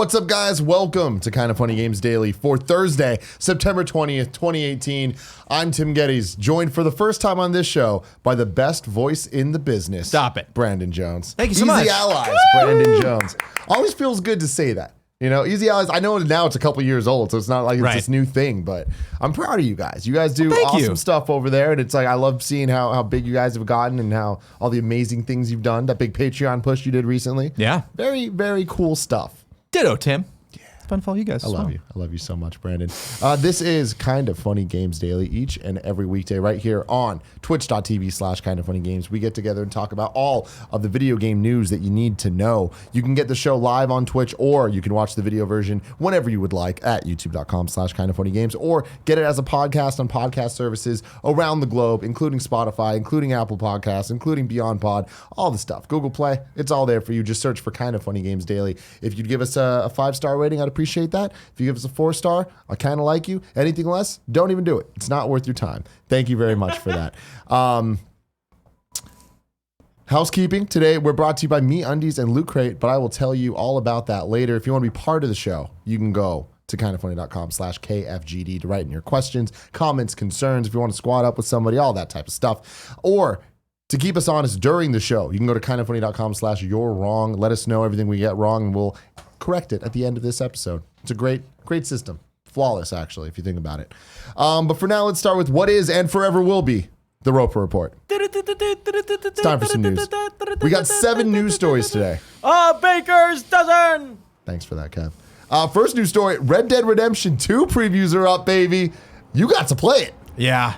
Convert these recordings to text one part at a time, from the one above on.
What's up, guys? Welcome to Kind of Funny Games Daily for Thursday, September 20th, 2018. I'm Tim Gettys, joined for the first time on this show by the best voice in the business. Stop it. Brandon Jones. Thank you so much. Easy Allies, Woo! Brandon Jones. Always feels good to say that. You know, Easy Allies, I know now it's a couple years old, so it's not like it's this new thing, but I'm proud of you guys. You guys do awesome stuff over there, and it's like, I love seeing how big you guys have gotten and how all the amazing things you've done. That big Patreon push you did recently. Yeah. Very, very cool stuff. Ditto, Tim. It's fun to follow you guys. I love you. I love you so much, Brandon. This is Kind of Funny Games Daily each and every weekday right here on twitch.tv/kindoffunnygames. We get together and talk about all of the video game news that you need to know. You can get the show live on Twitch, or you can watch the video version whenever you would like at youtube.com/kindoffunnygames, or get it as a podcast on podcast services around the globe, including Spotify, including Apple Podcasts, including Beyond Pod, all the stuff. Google Play, it's all there for you. Just search for Kind of Funny Games Daily. If you'd give us a 5-star rating, I'd appreciate that. If you give us a 4-star, I kind of like you. Anything less, don't even do it. It's not worth your time. Thank you very much for that. Housekeeping. Today, we're brought to you by MeUndies and Loot Crate, but I will tell you all about that later. If you want to be part of the show, you can go to kindoffunny.com/KFGD to write in your questions, comments, concerns, if you want to squat up with somebody, all that type of stuff. Or to keep us honest during the show, you can go to kindoffunny.com/you're-wrong. Let us know everything we get wrong, and we'll correct it at the end of this episode. It's a great system. Flawless, actually, if you think about it. But for now, let's start with what is and forever will be the Roper Report. It's time for some news. We got 7 news stories today. Baker's dozen! Thanks for that, Kev. First news story, Red Dead Redemption 2 previews are up, baby. You got to play it. Yeah.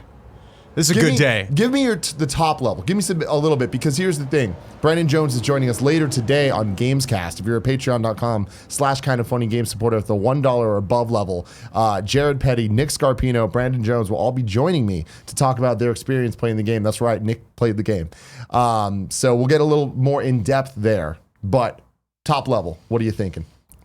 This is a good day. Give me the top level. Give me a little bit, because here's the thing. Brandon Jones is joining us later today on Gamescast. If you're a patreon.com/kindoffunnygames supporter at the $1 or above level, Jared Petty, Nick Scarpino, Brandon Jones will all be joining me to talk about their experience playing the game. That's right, Nick played the game. So we'll get a little more in depth there. But top level, what are you thinking?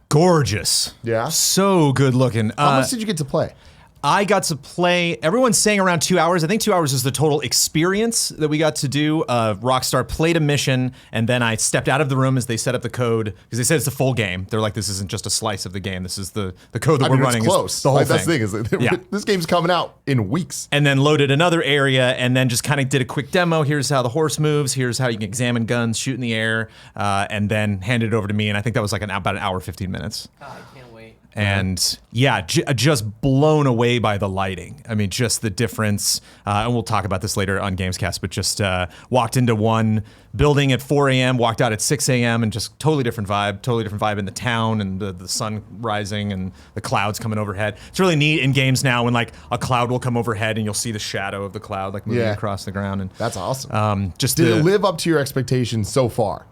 Gorgeous. Yeah? So good looking. How much did you get to play? I got to play, everyone's saying around 2 hours. I think 2 hours is the total experience that we got to do. Rockstar played a mission, and then I stepped out of the room as they set up the code, because they said it's the full game. They're like, this isn't just a slice of the game. This is the code that we're running. It's close. The whole thing. That's the thing, is this game's coming out in weeks. And then loaded another area, and then just kind of did a quick demo. Here's how the horse moves. Here's how you can examine guns, shoot in the air, and then handed it over to me. And I think that was like about an hour, 15 minutes. God, I can't wait. And yeah, just blown away by the lighting. I mean, just the difference. And we'll talk about this later on Gamescast, but just walked into one building at 4 a.m., walked out at 6 a.m., and just totally different vibe in the town, and the sun rising and the clouds coming overhead. It's really neat in games now when like a cloud will come overhead and you'll see the shadow of the cloud like moving across the ground. And that's awesome. Just did it live up to your expectations so far?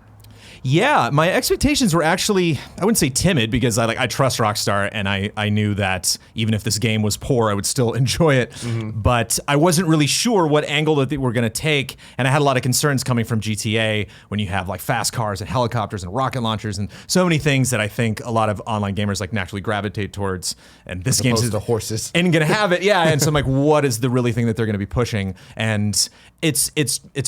Yeah, my expectations were actually, I wouldn't say timid, because I trust Rockstar, and I knew that even if this game was poor, I would still enjoy it. Mm-hmm. But I wasn't really sure what angle that they were going to take, and I had a lot of concerns coming from GTA when you have like fast cars and helicopters and rocket launchers and so many things that I think a lot of online gamers like naturally gravitate towards. And this game is the horses and going to have it, yeah. And so I'm like, what is the really thing that they're going to be pushing? And it's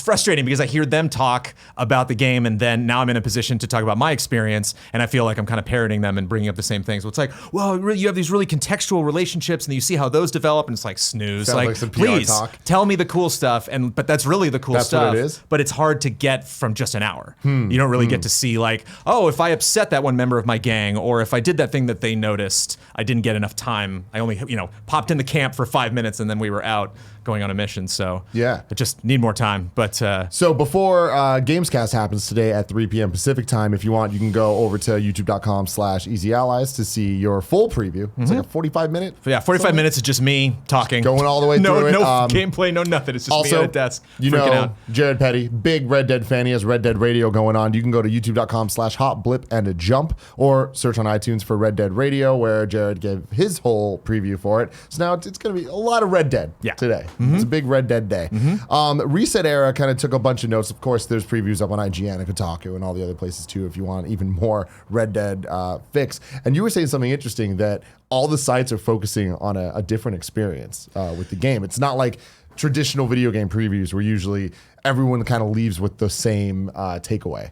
frustrating, because I hear them talk about the game, and then now I'm in a position to talk about my experience, and I feel like I'm kind of parroting them and bringing up the same things. So it's like, well, you have these really contextual relationships, and you see how those develop, and it's like snooze. Sounds like some PR please talk. Tell me the cool stuff, but that's really the cool stuff. What it is. But it's hard to get from just an hour. You don't really get to see like, oh, if I upset that one member of my gang, or if I did that thing that they noticed, I didn't get enough time. I only popped in the camp for 5 minutes, and then we were out going on a mission. So yeah, I just need more time. But so before Gamescast happens today at 3 p.m. Pacific time, if you want, you can go over to youtube.com/easyallies to see your full preview. It's like a 45-minute. Yeah, 45 minutes is just me talking, going all the way through it. No gameplay, no nothing. It's just also, me at a desk freaking out. Jared Petty, big Red Dead fan. He has Red Dead Radio going on. You can go to youtube.com/hotblip-and-a-jump, or search on iTunes for Red Dead Radio, where Jared gave his whole preview for it. So now it's going to be a lot of Red Dead today. It's a big Red Dead day. Reset Era kind of took a bunch of notes. Of course, there's previews up on IGN and Kotaku and all the other places too, if you want even more Red Dead fix. And you were saying something interesting, that all the sites are focusing on a different experience with the game. It's not like traditional video game previews where usually everyone kind of leaves with the same takeaway.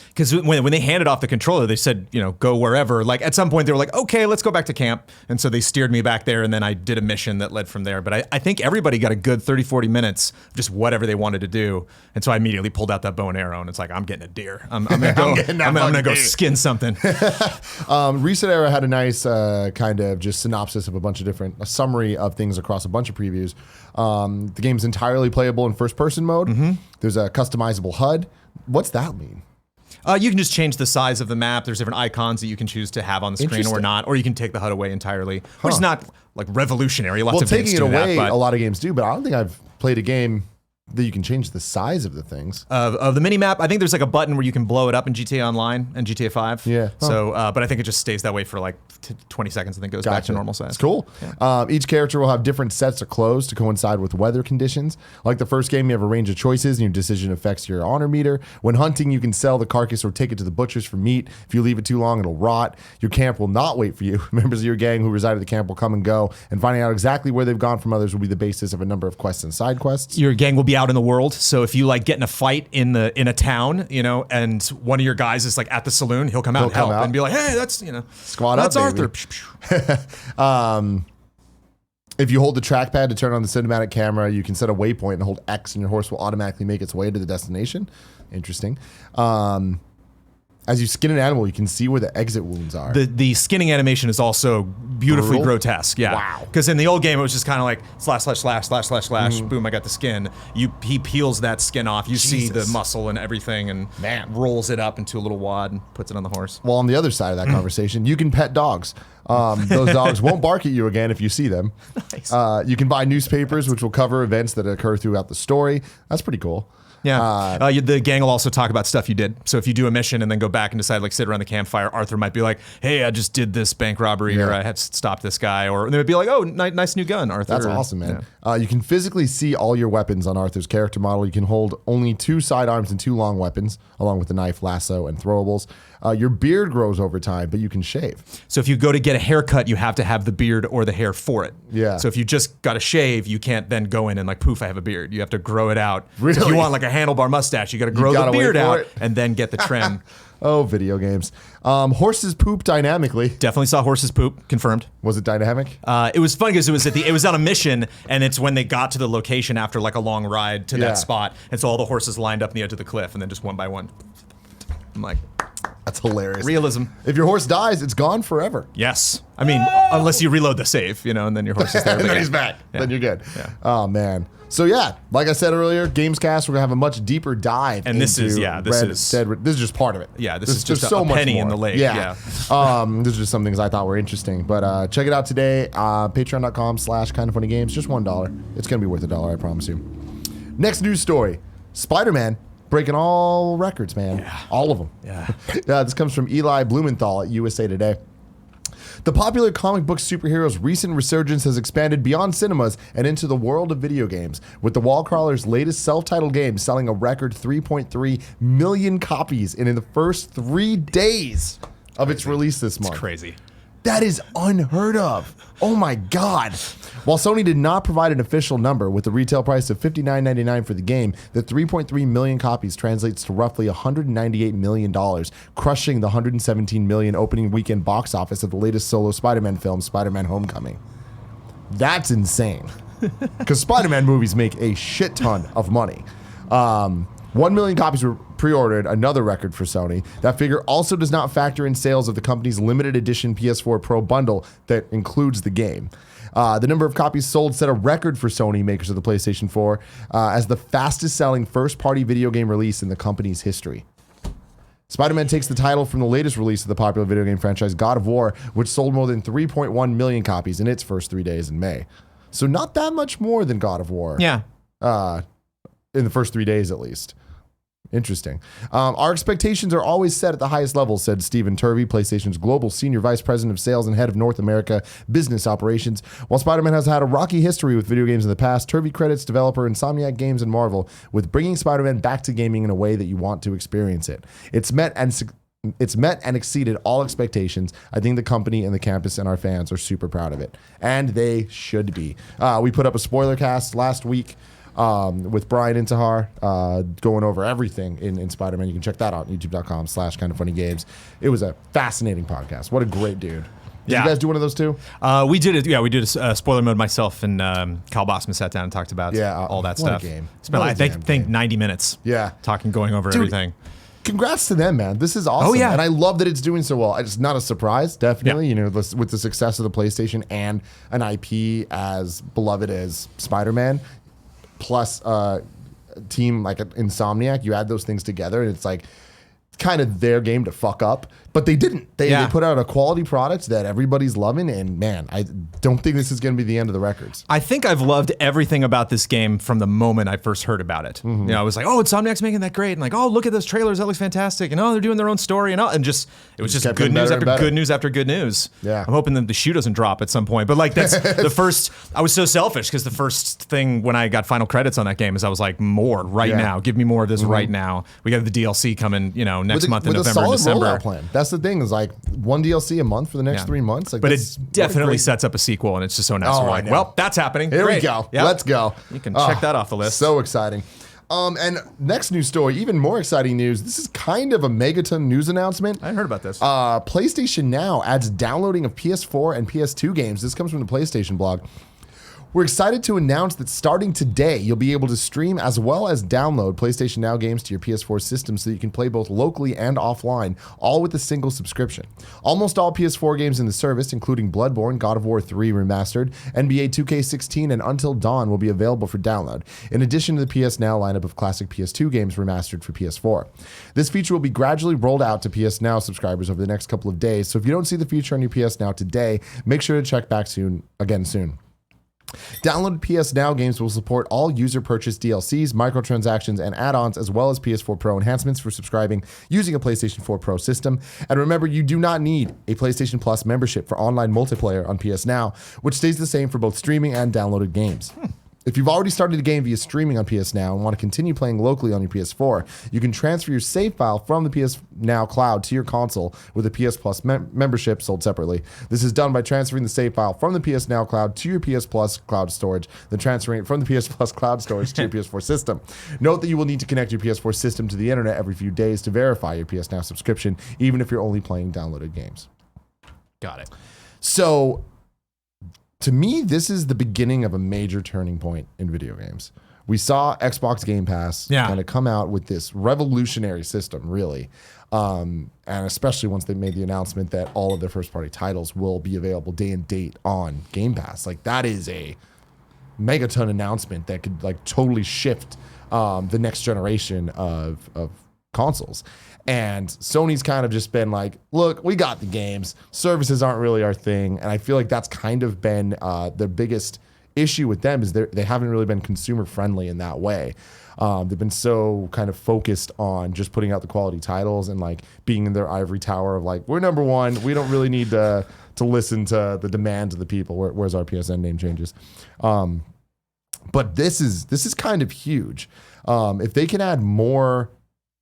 Because when they handed off the controller, they said, go wherever. Like at some point they were like, okay, let's go back to camp. And so they steered me back there, and then I did a mission that led from there. But I think everybody got a good 30, 40 minutes of just whatever they wanted to do. And so I immediately pulled out that bow and arrow, and it's like, I'm getting a deer. I'm gonna go skin something. Reset Era had a nice kind of just synopsis of a summary of things across a bunch of previews. The game's entirely playable in first-person mode. Mm-hmm. There's a customizable HUD. What's that mean? You can just change the size of the map. There's different icons that you can choose to have on the screen or not, or you can take the HUD away entirely, which is not like revolutionary. Lots of games do that. Taking it away, a lot of games do, but I don't think I've played a game that you can change the size of the things. Of the mini map, I think there's like a button where you can blow it up in GTA Online and GTA 5. Yeah. So, but I think it just stays that way for like 20 seconds and then goes back to normal size. It's cool. Yeah. Each character will have different sets of clothes to coincide with weather conditions. Like the first game, you have a range of choices and your decision affects your honor meter. When hunting, you can sell the carcass or take it to the butchers for meat. If you leave it too long, it'll rot. Your camp will not wait for you. Members of your gang who reside at the camp will come and go, and finding out exactly where they've gone from others will be the basis of a number of quests and side quests. Your gang will be out in the world. So if you like get in a fight in a town, and one of your guys is like at the saloon, he'll come out and help and be like, hey, that's squad that's up, Arthur. If you hold the trackpad to turn on the cinematic camera, you can set a waypoint and hold X, and your horse will automatically make its way to the destination. Interesting. As you skin an animal, you can see where the exit wounds are. The skinning animation is also beautifully grotesque. Yeah. Wow. Because in the old game, it was just kind of like slash, boom, I got the skin. He peels that skin off. You see the muscle and everything, and rolls it up into a little wad and puts it on the horse. Well, on the other side of that conversation, you can pet dogs. Those dogs won't bark at you again if you see them. Nice. You can buy newspapers, which will cover events that occur throughout the story. That's pretty cool. Yeah. The gang will also talk about stuff you did. So if you do a mission and then go back and decide, like, sit around the campfire, Arthur might be like, hey, I just did this bank robbery, or I had to stop this guy. Or they would be like, oh, nice new gun, Arthur. That's awesome, man. Yeah. You can physically see all your weapons on Arthur's character model. You can hold only 2 sidearms and 2 long weapons, along with the knife, lasso, and throwables. Your beard grows over time, but you can shave. So if you go to get a haircut, you have to have the beard or the hair for it. Yeah. So if you just got a shave, you can't then go in and like, poof, I have a beard. You have to grow it out. Really? So if you want like a handlebar mustache, you got to grow the beard out and then get the trim. Oh, video games. Horses poop dynamically. Definitely saw horses poop. Confirmed. Was it dynamic? It was fun because it was on a mission, and it's when they got to the location after like a long ride to that spot, and so all the horses lined up on the edge of the cliff, and then just one by one. I'm like, that's hilarious. Realism. If your horse dies, it's gone forever. Yes. I mean, unless you reload the save, and then your horse is there. And then he's back. Yeah. Then you're good. Yeah. Oh, man. So, yeah, like I said earlier, Gamescast, we're going to have a much deeper dive. And this is just part of it. Yeah, this is just so much penny in the lake. Yeah. These are just some things I thought were interesting. But check it out today. Patreon.com/kindoffunnygames. Just $1. It's going to be worth $1, I promise you. Next news story. Spider-Man breaking all records, man. Yeah. All of them. Yeah. This comes from Eli Blumenthal at USA Today. The popular comic book superhero's recent resurgence has expanded beyond cinemas and into the world of video games, with the Wallcrawler's latest self-titled game selling a record 3.3 million copies in the first 3 days of its release this month. It's crazy. That is unheard of. Oh my God. While Sony did not provide an official number, with the retail price of $59.99 for the game, the 3.3 million copies translates to roughly $198 million, crushing the $117 million opening weekend box office of the latest solo Spider-Man film, Spider-Man Homecoming. That's insane. Because Spider-Man movies make a shit ton of money. 1 million copies were pre-ordered, another record for Sony. That figure also does not factor in sales of the company's limited edition PS4 Pro bundle that includes the game. The number of copies sold set a record for Sony, makers of the PlayStation 4, as the fastest-selling first-party video game release in the company's history. Spider-Man takes the title from the latest release of the popular video game franchise, God of War, which sold more than 3.1 million copies in its first 3 days in May. So not that much more than God of War. Yeah. In the first 3 days, at least. Interesting. Our expectations are always set at the highest level, said Stephen Turvey, PlayStation's global senior vice president of sales and head of North America business operations. While Spider-Man has had a rocky history with video games in the past, Turvey credits developer Insomniac Games and Marvel with bringing Spider-Man back to gaming in a way that you want to experience it. It's met and exceeded all expectations. I think the company and the campus and our fans are super proud of it. And they should be. We put up a spoiler cast last week with Brian Intihar, going over everything in Spider-Man. You can check that out, youtube.com/kindoffunnygames. It was a fascinating podcast. What a great dude. Did you guys do one of those too? We did it. Yeah, we did a spoiler mode. Myself and Kyle Bossman sat down and talked about all that stuff. What a game. It's been, I think 90 minutes. Yeah. Going over everything. Congrats to them, man. This is awesome. Oh, yeah. And I love that it's doing so well. It's not a surprise, definitely, with the success of the PlayStation and an IP as beloved as Spider-Man, plus a team like Insomniac. You add those things together, and it's like kind of their game to fuck up. But they didn't. They put out a quality product that everybody's loving, and man, I don't think this is going to be the end of the records. I think I've loved everything about this game from the moment I first heard about it. Mm-hmm. I was like, oh, Insomniac's making that great, and like, oh, look at those trailers, that looks fantastic, and oh, they're doing their own story, and it was just good news after good news after good news. Yeah, I'm hoping that the shoe doesn't drop at some point. But like, that's the first. I was so selfish because the first thing when I got final credits on that game is I was like, more right now, give me more of this right now. We got the DLC coming, next month in November and December. Rollout plan. That's the thing is like one DLC a month for the next 3 months. Like, but it definitely sets up a sequel, and it's just so nice. We're like, well, that's happening. Here we go. Yep. Let's go. You can check that off the list. So exciting. And next news story, even more exciting news. This is kind of a megaton news announcement. I heard about this. PlayStation Now adds downloading of PS4 and PS2 games. This comes from the PlayStation blog. We're excited to announce that starting today, you'll be able to stream as well as download PlayStation Now games to your PS4 system so that you can play both locally and offline, all with a single subscription. Almost all PS4 games in the service, including Bloodborne, God of War 3 Remastered, NBA 2K16, and Until Dawn will be available for download, in addition to the PS Now lineup of classic PS2 games remastered for PS4. This feature will be gradually rolled out to PS Now subscribers over the next couple of days, so if you don't see the feature on your PS Now today, make sure to check back soon. Downloaded PS Now games will support all user-purchased DLCs, microtransactions, and add-ons, as well as PS4 Pro enhancements for subscribing using a PlayStation 4 Pro system. And remember, you do not need a PlayStation Plus membership for online multiplayer on PS Now, which stays the same for both streaming and downloaded games. If you've already started a game via streaming on PS Now and want to continue playing locally on your PS4, you can transfer your save file from the PS Now cloud to your console with a PS Plus membership sold separately. This is done by transferring the save file from the PS Now cloud to your PS Plus cloud storage, then transferring it from the PS Plus cloud storage to your PS4 system. Note that you will need to connect your PS4 system to the internet every few days to verify your PS Now subscription, even if you're only playing downloaded games. Got it. So, to me, this is the beginning of a major turning point in video games. We saw Xbox Game Pass kind of come out with this revolutionary system, really. And especially once they made the announcement that all of their first-party titles will be available day and date on Game Pass. Like, that is a megaton announcement that could like totally shift the next generation of consoles. And Sony's kind of just been like, look, we got the games. Services aren't really our thing. And I feel like that's kind of been the biggest issue with them is they haven't really been consumer friendly in that way. They've been so kind of focused on just putting out the quality titles and like being in their ivory tower of like, we're number one. We don't really need to listen to the demands of the people. Where's our PSN name changes? But this is kind of huge. If they can add more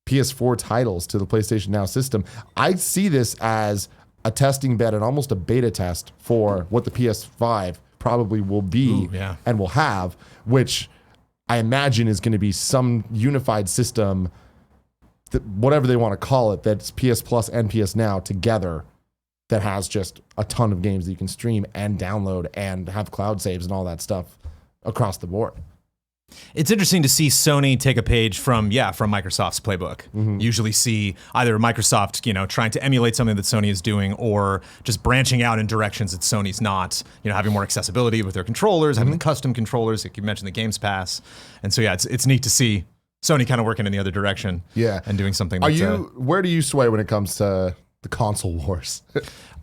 PS4 titles to the PlayStation Now system, I see this as a testing bed and almost a beta test for what the PS5 probably will be and will have, which I imagine is going to be some unified system, that whatever they want to call it, that's PS Plus and PS Now together, that has just a ton of games that you can stream and download and have cloud saves and all that stuff across the board. It's interesting to see Sony take a page from Microsoft's playbook. Mm-hmm. Usually see either Microsoft, trying to emulate something that Sony is doing, or just branching out in directions that Sony's not. Having more accessibility with their controllers, having the custom controllers. Like you mentioned, the Games Pass, and so it's neat to see Sony kind of working in the other direction. And doing something. Where do you sway when it comes to the console wars?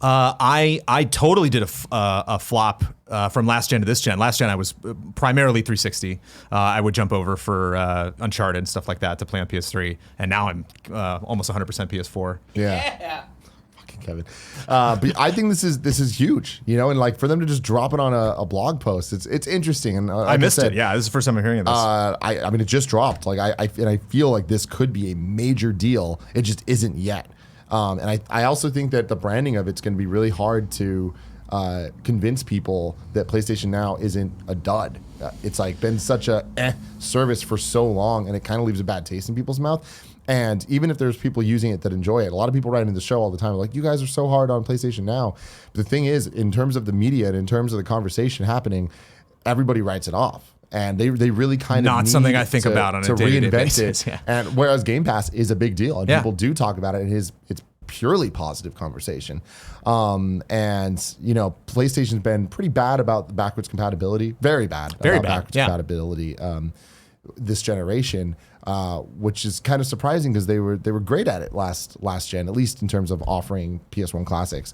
I totally did a flop from last gen to this gen. Last gen I was primarily 360. I would jump over for Uncharted and stuff like that to play on PS3, and now I'm almost 100% PS4. Yeah. Fucking Kevin. But I think this is huge, and like for them to just drop it on a blog post, it's interesting. And like I missed it. Yeah, this is the first time I'm hearing of this. I mean, it just dropped. Like I feel like this could be a major deal. It just isn't yet. And I also think that the branding of it's going to be really hard to convince people that PlayStation Now isn't a dud. It's like been such a service for so long, and it kind of leaves a bad taste in people's mouth. And even if there's people using it that enjoy it, a lot of people write in the show all the time, like, you guys are so hard on PlayStation Now. But the thing is, in terms of the media and in terms of the conversation happening, everybody writes it off. And they really kind of not need something I think about on a day-to-day basis. Yeah. And whereas Game Pass is a big deal, and people do talk about it, and it's purely positive conversation. And PlayStation's been pretty bad about the backwards compatibility, very bad backwards compatibility this generation, which is kind of surprising because they were great at it last gen, at least in terms of offering PS1 classics.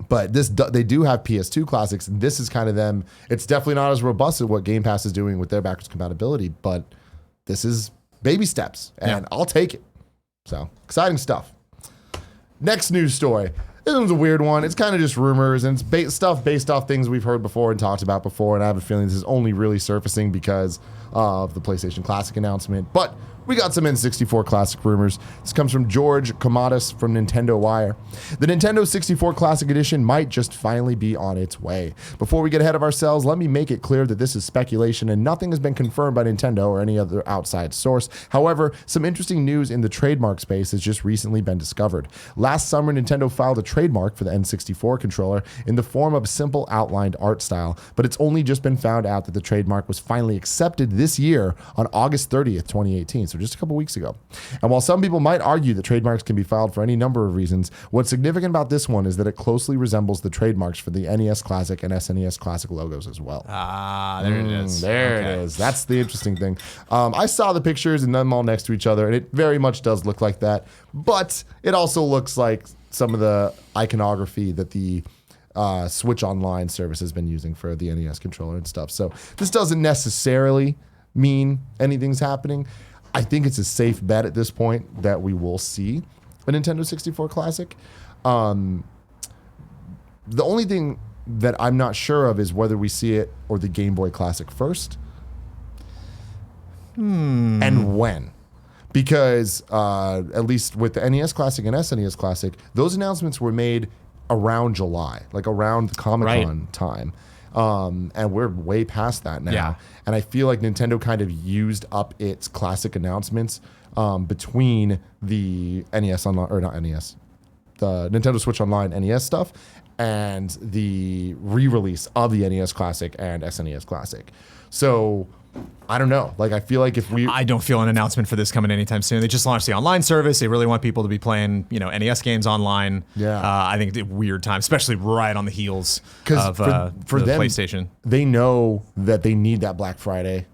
But they do have PS2 classics, and this is kind of them. It's definitely not as robust as what Game Pass is doing with their backwards compatibility, but this is baby steps, and I'll take it. So, exciting stuff. Next news story. This one's a weird one. It's kind of just rumors, and it's stuff based off things we've heard before and talked about before, and I have a feeling this is only really surfacing because of the PlayStation Classic announcement. But we got some N64 Classic rumors. This comes from George Comatas from Nintendo Wire. The Nintendo 64 Classic Edition might just finally be on its way. Before we get ahead of ourselves, let me make it clear that this is speculation and nothing has been confirmed by Nintendo or any other outside source. However, some interesting news in the trademark space has just recently been discovered. Last summer, Nintendo filed a trademark for the N64 controller in the form of a simple outlined art style, but it's only just been found out that the trademark was finally accepted this year on August 30th, 2018. So just a couple weeks ago. And while some people might argue that trademarks can be filed for any number of reasons, what's significant about this one is that it closely resembles the trademarks for the NES Classic and SNES Classic logos as well. Ah, there it is. There it is. That's the interesting thing. I saw the pictures and them all next to each other, and it very much does look like that. But it also looks like some of the iconography that the Switch Online service has been using for the NES controller and stuff. So this doesn't necessarily mean anything's happening. I think it's a safe bet at this point that we will see a Nintendo 64 Classic. The only thing that I'm not sure of is whether we see it or the Game Boy Classic first. And when. Because at least with the NES Classic and SNES Classic, those announcements were made around July, like around the Comic-Con time. And we're way past that now. Yeah. And I feel like Nintendo kind of used up its classic announcements between the NES Online, or not NES, the Nintendo Switch Online NES stuff and the re-release of the NES Classic and SNES Classic. So I don't know. Like, I feel like I don't feel an announcement for this coming anytime soon. They just launched the online service. They really want people to be playing, NES games online. Yeah. I think it's a weird time, especially right on the heels of for the them, PlayStation. They know that they need that Black Friday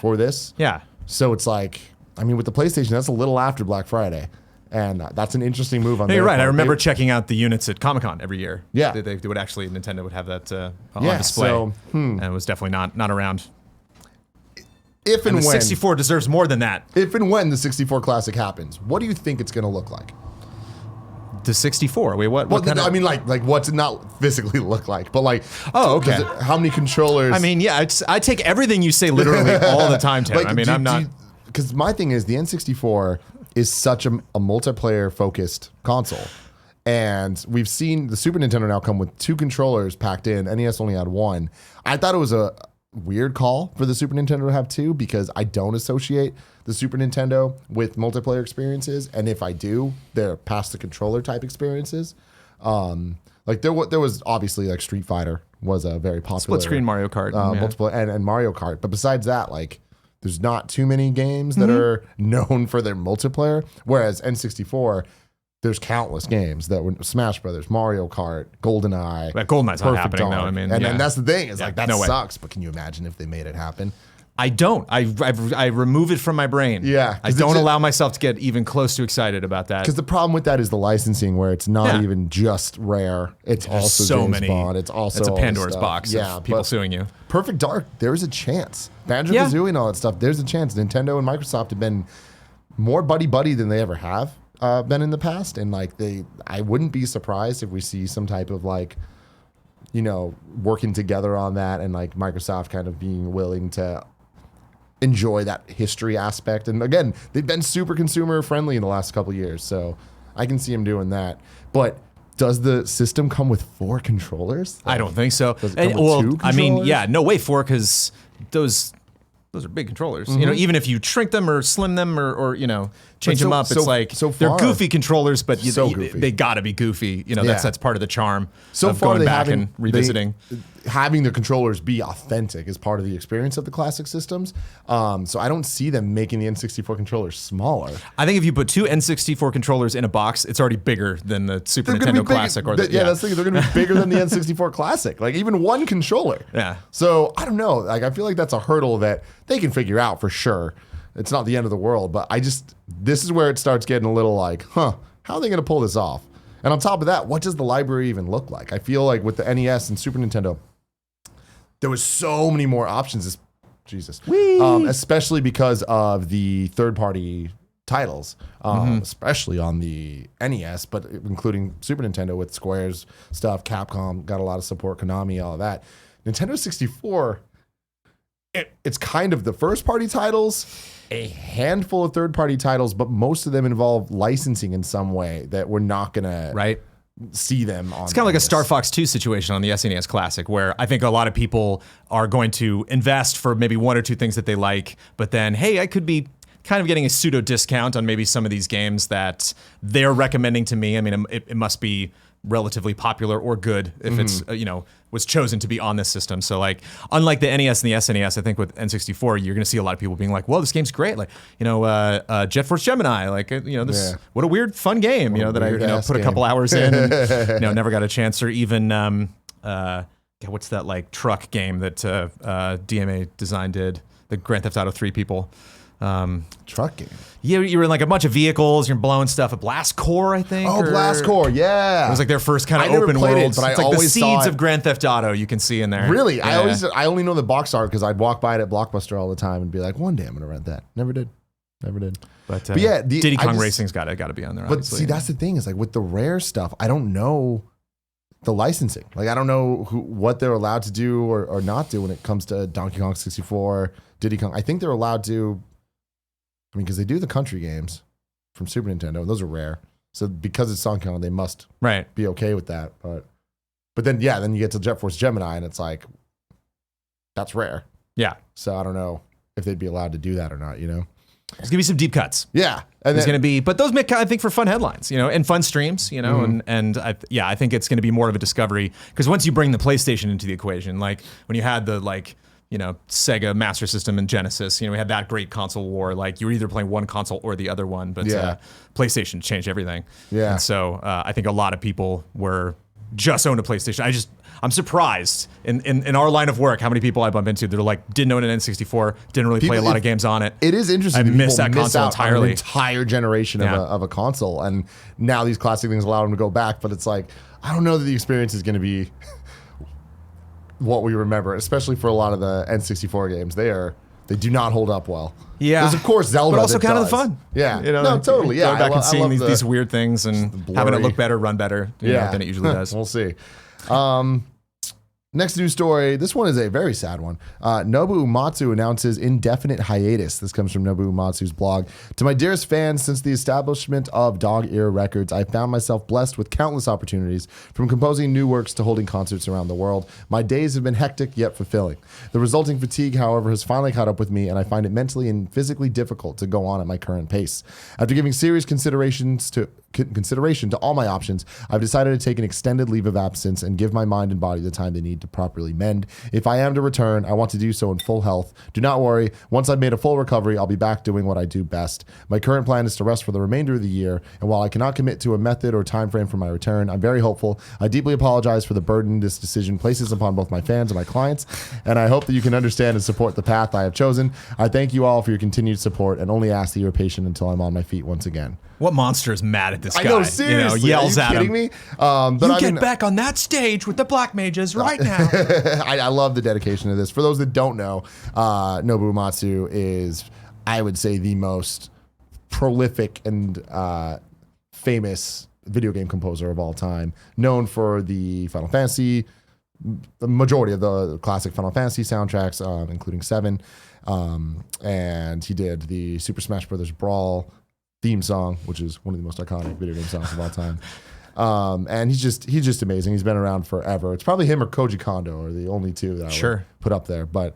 for this. Yeah. So it's like, I mean, with the PlayStation, that's a little after Black Friday. And that's an interesting move on their You're right. part. I remember checking out the units at Comic-Con every year. Yeah. They would actually, Nintendo would have that on display. So, And it was definitely not around. If and the when 64 deserves more than that. If and when the 64 Classic happens, what do you think it's going to look like? The 64. Wait, what? Well, I mean, like what's it not physically look like, but like, okay. How many controllers? I mean, yeah, I take everything you say literally all the time, Tim. I mean, I'm not. Because my thing is, the N64 is such a multiplayer focused console. And we've seen the Super Nintendo now come with 2 controllers packed in. NES only had 1. I thought it was a weird call for the Super Nintendo to have 2 because I don't associate the Super Nintendo with multiplayer experiences, and if I do, they're past the controller type experiences. Like there was obviously like Street Fighter was a very popular split screen Mario Kart, multiple and Mario Kart, but besides that, like there's not too many games that are known for their multiplayer. Whereas N64, there's countless games that were Smash Brothers, Mario Kart, GoldenEye. But GoldenEye's not happening, though. I mean, and that's the thing. It's like that sucks. But can you imagine if they made it happen? I don't. I remove it from my brain. Yeah, I don't allow myself to get even close to excited about that. Because the problem with that is the licensing, where it's not even just Rare. It's also so James many. Bond. It's also a Pandora's box. Yeah, of people suing you. Perfect Dark. There's a chance. Banjo-Kazooie and all that stuff. There's a chance. Nintendo and Microsoft have been more buddy than they ever have been in the past, and like I wouldn't be surprised if we see some type of like, working together on that, and like Microsoft kind of being willing to enjoy that history aspect. And again, they've been super consumer friendly in the last couple of years, so I can see them doing that. But Does the system come with 4 controllers? I don't think so. Does it come with 2 I mean, controllers? yeah, no way 4 because those are big controllers. You know, even if you shrink them or slim them or you know change them up, it's like they're goofy controllers, but they gotta be goofy. You know, that's part of the charm of going back and revisiting. Having the controllers be authentic is part of the experience of the classic systems. So I don't see them making the N64 controllers smaller. I think if you put 2 N64 controllers in a box, it's already bigger than the Super Nintendo Classic. Or that's the thing. They're going to be bigger than the N64 Classic. Like even one controller. Yeah. So I don't know. Like I feel like that's a hurdle that they can figure out for sure. It's not the end of the world, but this is where it starts getting a little like, how are they going to pull this off? And on top of that, what does the library even look like? I feel like with the NES and Super Nintendo, there was so many more options. Especially because of the third-party titles, especially on the NES, but including Super Nintendo with Square's stuff. Capcom got a lot of support, Konami, all of that. Nintendo 64, it's kind of the first-party titles, a handful of third-party titles, but most of them involve licensing in some way that we're not going to see them on. It's kind of like a Star Fox 2 situation on the SNES Classic, where I think a lot of people are going to invest for maybe 1 or 2 things that they like, but then, hey, I could be kind of getting a pseudo discount on maybe some of these games that they're recommending to me. I mean, it must be relatively popular or good if it's was chosen to be on this system. So like, unlike the NES and the SNES, I think with N64 you're going to see a lot of people being like, "Well, this game's great." Like, Jet Force Gemini. Like, this what a weird fun game. That I put a couple hours in and never got a chance. Or even what's that like truck game that DMA Design did? The Grand Theft Auto 3 people. Truck game. Yeah, you were in like a bunch of vehicles, you're blowing stuff. A Blast Corps, I think. Oh, Blast Corps, yeah. It was like their first kind of open world. But it's like the seeds of Grand Theft Auto you can see in there. Really? Yeah. I only know the box art because I'd walk by it at Blockbuster all the time and be like, one day I'm gonna rent that. Never did. But yeah, Diddy Kong Racing's got to be on there. But obviously. see, that's the thing is like with the Rare stuff, I don't know the licensing. Like I don't know what they're allowed to do or not do when it comes to Donkey Kong 64, Diddy Kong. I think they're allowed to. I mean, because they do the country games from Super Nintendo, and those are Rare. So because it's Donkey Kong, they must be okay with that. But then then you get to Jet Force Gemini, and it's like that's Rare. Yeah. So I don't know if they'd be allowed to do that or not. There's gonna be some deep cuts. Yeah, and there's gonna be, but those make, I think, for fun headlines, and fun streams, and I think it's gonna be more of a discovery because once you bring the PlayStation into the equation, like when you had the Sega Master System and Genesis, we had that great console war. Like you were either playing one console or the other one, but PlayStation changed everything. Yeah, and so I think a lot of people were just owned a PlayStation. I'm surprised in our line of work how many people I bump into that are like didn't own an N64, didn't really play a lot of games on it. It is interesting. I missed that console entirely. An entire generation of a console, and now these classic things allow them to go back. But it's like I don't know that the experience is going to be what we remember, especially for a lot of the N64 games. They do not hold up well. Yeah, there's of course Zelda, but also kind of the fun. Yeah, no, totally. Yeah, going back and seeing these weird things and having it look better, run better. Than it usually does. We'll see. Next news story. This one is a very sad one. Nobuo Uematsu announces indefinite hiatus. This comes from Nobuo Uematsu's blog. To my dearest fans, since the establishment of Dog Ear Records, I found myself blessed with countless opportunities, from composing new works to holding concerts around the world. My days have been hectic yet fulfilling. The resulting fatigue, however, has finally caught up with me, and I find it mentally and physically difficult to go on at my current pace. After giving serious consideration to all my options, I've decided to take an extended leave of absence and give my mind and body the time they need to properly mend. If I am to return, I want to do so in full health. Do not worry. Once I've made a full recovery, I'll be back doing what I do best. My current plan is to rest for the remainder of the year, and while I cannot commit to a method or time frame for my return, I'm very hopeful. I deeply apologize for the burden this decision places upon both my fans and my clients, and I hope that you can understand and support the path I have chosen. I thank you all for your continued support and only ask that you are patient until I'm on my feet once again. What monster is mad at this guy? I know, seriously. Yells at him. Are you kidding me? Get back on that stage with the Black Mages right now. I love the dedication of this. For those that don't know, Nobuo Uematsu is, I would say, the most prolific and famous video game composer of all time, known for the Final Fantasy, the majority of the classic Final Fantasy soundtracks, including 7. And he did the Super Smash Bros. Brawl theme song, which is one of the most iconic video game songs of all time. And he's just amazing. He's been around forever. It's probably him or Koji Kondo are the only two that I would put up there. But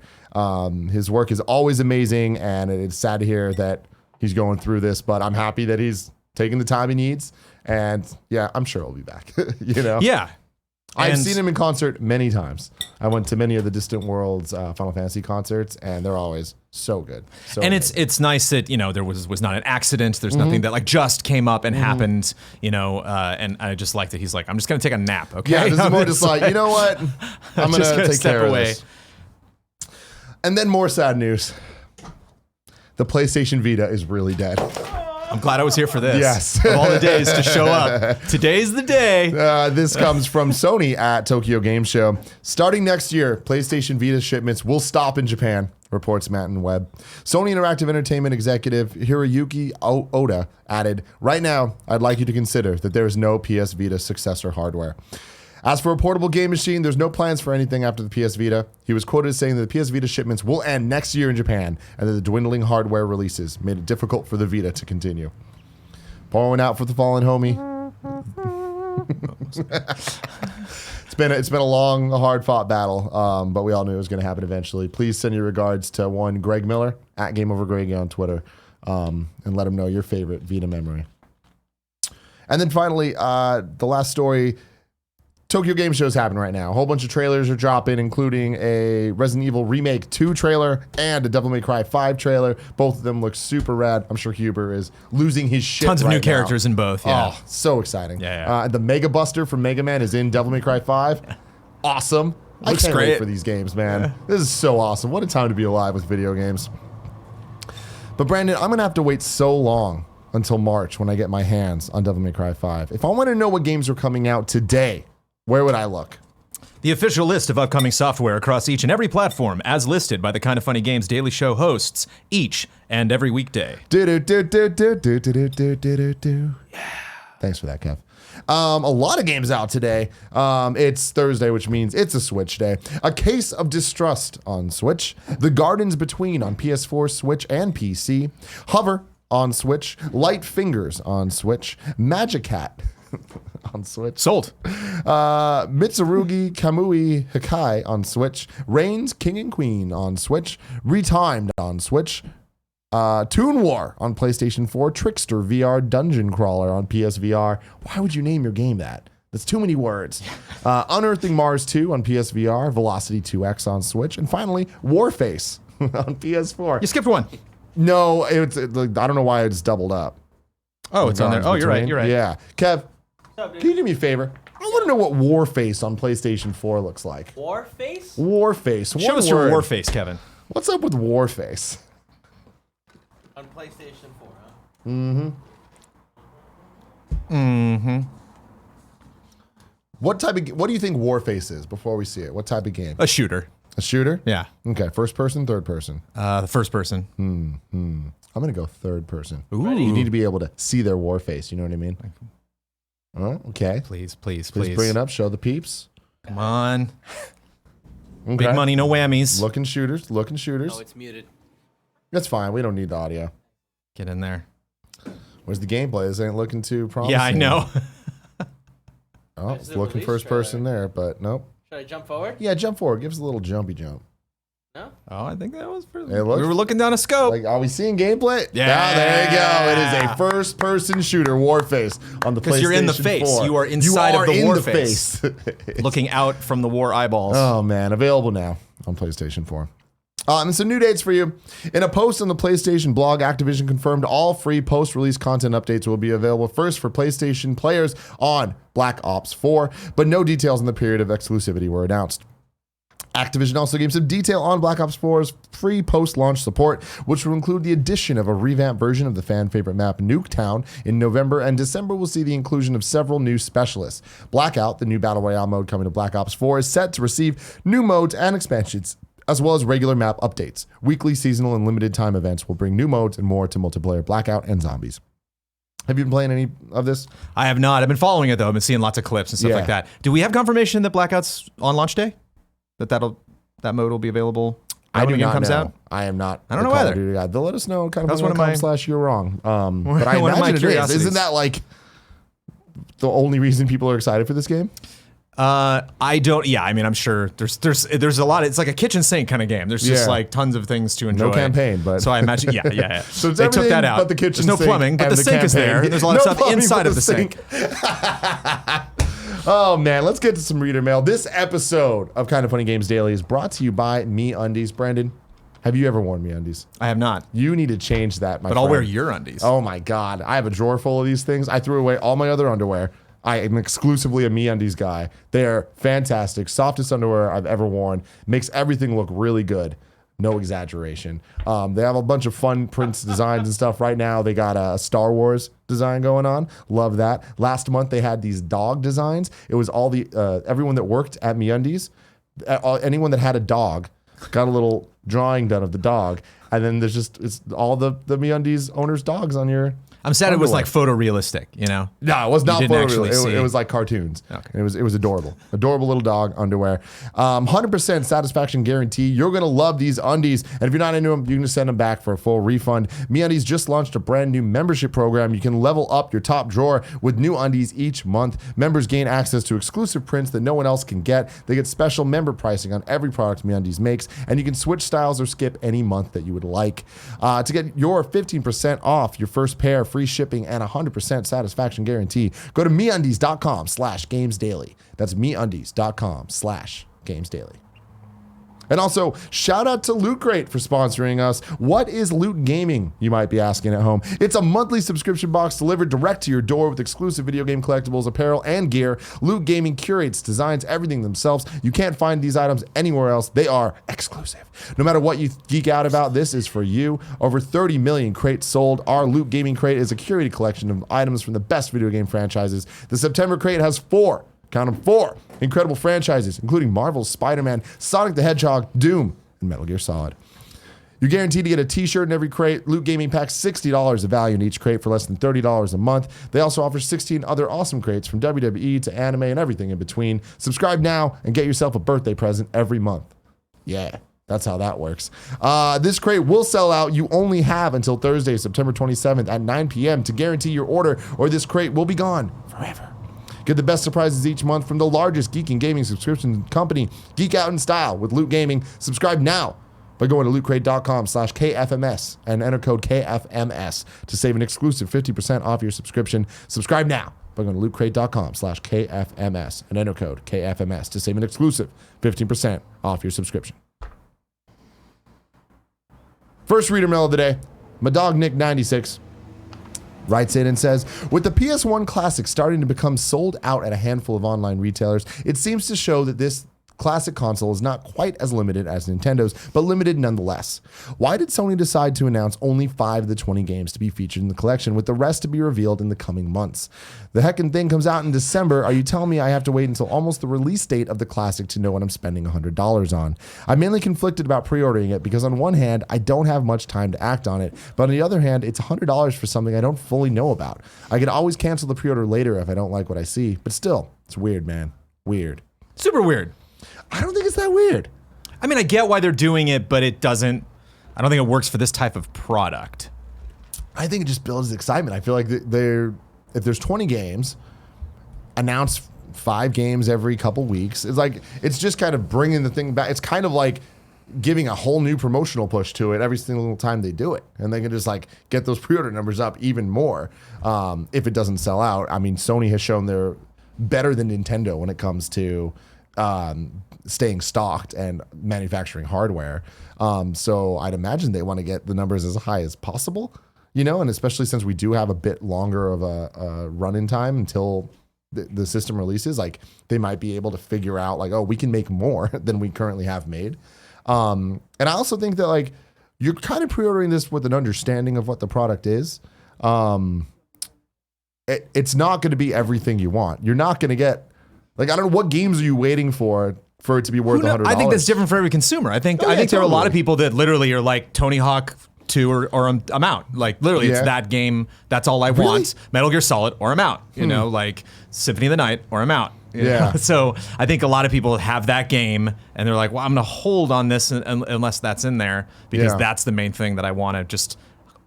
his work is always amazing, and it's sad to hear that he's going through this. But I'm happy that he's taking the time he needs. And yeah, I'm sure he'll be back. You know? Yeah. I've seen him in concert many times. I went to many of the Distant Worlds Final Fantasy concerts, and they're always so good. So and amazing. it's nice that, you know, there was not an accident. There's nothing that like just came up and happened, you know, and I just like that he's like, I'm just going to take a nap, okay? Yeah, this is more just like, you know what? I'm going to take care of this. And then more sad news. The PlayStation Vita is really dead. I'm glad I was here for this. Yes. Of all the days to show up, today's the day. This comes from Sony at Tokyo Game Show. Starting next year, PlayStation Vita shipments will stop in Japan, reports Matt and Webb. Sony Interactive Entertainment executive Hiroyuki Oda added, "Right now, I'd like you to consider that there is no PS Vita successor hardware. As for a portable game machine, there's no plans for anything after the PS Vita." He was quoted as saying that the PS Vita shipments will end next year in Japan, and that the dwindling hardware releases made it difficult for the Vita to continue. Pouring out for the fallen homie. It's been a long, hard fought battle, but we all knew it was going to happen eventually. Please send your regards to one Greg Miller at GameOverGreg on Twitter, and let him know your favorite Vita memory. And then finally, the last story. Tokyo Game Show is happening right now. A whole bunch of trailers are dropping, including a Resident Evil Remake 2 trailer and a Devil May Cry 5 trailer. Both of them look super rad. I'm sure Huber is losing his shit. Tons of right new now. characters in both. Yeah. Oh, so exciting. Yeah. The Mega Buster from Mega Man is in Devil May Cry 5. Awesome. Looks I can't great. wait for these games, man. Yeah. This is so awesome. What a time to be alive with video games. But Brandon, I'm going to have to wait so long until March when I get my hands on Devil May Cry 5. If I want to know what games are coming out today, where would I look? The official list of upcoming software across each and every platform, as listed by the Kinda Funny Games Daily Show hosts each and every weekday. Yeah. Thanks for that, Kev. A lot of games out today. It's Thursday, which means it's a Switch day. A Case of Distrust on Switch. The Gardens Between on PS4, Switch, and PC. Hover on Switch. Light Fingers on Switch. Magic Hat on Switch. Sold. Mitsurugi Kamui Hikai on Switch. Reigns King and Queen on Switch. Retimed on Switch. Toon War on PlayStation 4. Trickster VR Dungeon Crawler on PSVR. Why would you name your game that? That's too many words. Unearthing Mars 2 on PSVR. Velocity 2X on Switch. And finally, Warface on PS4. You skipped one. No, I don't know why it's doubled up. Oh, it's on there. Oh, you're right. Yeah. Kev, can you do me a favor? I want to know what Warface on PlayStation 4 looks like. Warface? Warface. Show us your Warface, Kevin. What's up with Warface? On PlayStation 4, huh? What do you think Warface is before we see it? What type of game? A shooter. A shooter? Yeah. Okay, first person, third person? The first person. I'm going to go third person. Ooh. You need to be able to see their Warface, you know what I mean? Oh, okay. Please. Please bring it up, show the peeps. Come on. Okay. Big money, no whammies. Looking shooters. Oh, it's muted. That's fine, we don't need the audio. Get in there. Where's the gameplay? This ain't looking too promising. Yeah, I know. Oh, it's looking first person there, but nope. Should I jump forward? Yeah, jump forward. Give us a little jumpy jump. No? Oh, I think that was pretty. It looks- We were looking down a scope. Like, are we seeing gameplay? Yeah. Ah, there you go. It is a first-person shooter, Warface, on the PlayStation 4. Because you're in the face. You are inside of the in Warface. face. Looking out from the war eyeballs. Oh, man. Available now on PlayStation 4. And some new dates for you. In a post on the PlayStation blog, Activision confirmed all free post-release content updates will be available first for PlayStation players on Black Ops 4, but no details on the period of exclusivity were announced. Activision also gave some detail on Black Ops 4's free post-launch support, which will include the addition of a revamped version of the fan-favorite map Nuketown in November, and December will see the inclusion of several new specialists. Blackout, the new Battle Royale mode coming to Black Ops 4, is set to receive new modes and expansions, as well as regular map updates. Weekly, seasonal, and limited time events will bring new modes and more to multiplayer Blackout and Zombies. Have you been playing any of this? I have not. I've been following it, though. I've been seeing lots of clips and stuff like that. Do we have confirmation that Blackout's on launch day? That mode will be available when the game comes out? I am not. I don't know either. They'll let us know kind of That's one of my /you're wrong. But I one of my imagine it is. curiosities. Isn't that like the only reason people are excited for this game? I don't. Yeah, I mean, I'm sure there's a lot. It's like a kitchen sink kind of game. There's just like tons of things to enjoy. No campaign, but so I imagine. Yeah. So it's they took that out. but the kitchen there's no sink plumbing, but and the sink campaign. is there. There's a lot of stuff inside of the sink. Oh man, let's get to some reader mail. This episode of Kind of Funny Games Daily is brought to you by MeUndies. Brandon, have you ever worn MeUndies? I have not. You need to change that, my friend. But I'll wear your undies. Oh my God, I have a drawer full of these things. I threw away all my other underwear. I am exclusively a MeUndies guy. They're fantastic. Softest underwear I've ever worn. Makes everything look really good. No exaggeration. They have a bunch of fun prints, designs, and stuff. Right now, they got a Star Wars design going on. Love that. Last month, they had these dog designs. It was all the everyone that worked at MeUndies, anyone that had a dog, got a little drawing done of the dog, and then there's just it's all the MeUndies owners' dogs on your. I'm sad it was like photorealistic, you know? No, it was not photorealistic. It was like cartoons. Okay. It was adorable. Adorable little dog underwear. 100% satisfaction guarantee. You're going to love these undies. And if you're not into them, you can just send them back for a full refund. MeUndies just launched a brand new membership program. You can level up your top drawer with new undies each month. Members gain access to exclusive prints that no one else can get. They get special member pricing on every product MeUndies makes. And you can switch styles or skip any month that you would like. To get your 15% off your first pair, free shipping, and 100% satisfaction guarantee, go to MeUndies.com/GamesDaily. That's MeUndies.com/GamesDaily. And also, shout out to Loot Crate for sponsoring us. What is Loot Gaming, you might be asking at home? It's a monthly subscription box delivered direct to your door with exclusive video game collectibles, apparel, and gear. Loot Gaming curates, designs everything themselves. You can't find these items anywhere else. They are exclusive. No matter what you geek out about, this is for you. Over 30 million crates sold. Our Loot Gaming Crate is a curated collection of items from the best video game franchises. The September crate has 4 incredible franchises, including Marvel's Spider-Man, Sonic the Hedgehog, Doom, and Metal Gear Solid. You're guaranteed to get a t-shirt in every crate. Loot Gaming packs $60 of value in each crate for less than $30 a month. They also offer 16 other awesome crates from WWE to anime and everything in between. Subscribe now and get yourself a birthday present every month. Yeah, that's how that works. This crate will sell out. You only have until Thursday, September 27th at 9 p.m. to guarantee your order, or this crate will be gone forever. Get the best surprises each month from the largest geek and gaming subscription company, Geek Out in Style with Loot Gaming. Subscribe now by going to lootcrate.com/KFMS and enter code KFMS to save an exclusive 50% off your subscription. Subscribe now by going to lootcrate.com/KFMS and enter code KFMS to save an exclusive 15% off your subscription. First reader mail of the day, my dog Nick96 writes in and says, with the PS1 Classic starting to become sold out at a handful of online retailers, it seems to show that this classic console is not quite as limited as Nintendo's, but limited nonetheless. Why did Sony decide to announce only 5 of the 20 games to be featured in the collection, with the rest to be revealed in the coming months? The heckin' thing comes out in December. Are you telling me I have to wait until almost the release date of the Classic to know what I'm spending $100 on? I'm mainly conflicted about pre-ordering it because on one hand, I don't have much time to act on it, but on the other hand, it's $100 for something I don't fully know about. I could always cancel the pre-order later if I don't like what I see, but still, it's weird, man. Weird. Super weird. I don't think it's that weird. I mean, I get why they're doing it, but it doesn't. I don't think it works for this type of product. I think it just builds excitement. I feel like if there's 20 games, announce 5 games every couple weeks. It's just kind of bringing the thing back. It's kind of like giving a whole new promotional push to it every single time they do it, and they can just like get those pre-order numbers up even more if it doesn't sell out. I mean, Sony has shown they're better than Nintendo when it comes to staying stocked and manufacturing hardware. So I'd imagine they want to get the numbers as high as possible, and especially since we do have a bit longer of a run-in time until the system releases, like they might be able to figure out like, oh, we can make more than we currently have made. And I also think that like you're kind of pre-ordering this with an understanding of what the product is. It's not going to be everything you want. You're not going to get, like, I don't know, what games are you waiting for it to be worth $100? I think that's different for every consumer. I think there are a lot of people that literally are like Tony Hawk 2 or I'm out. Like literally it's that game. That's all I want. Metal Gear Solid or I'm out. Like Symphony of the Night or I'm out. You know? So I think a lot of people have that game and they're like, well, I'm going to hold on this unless that's in there because that's the main thing that I want to just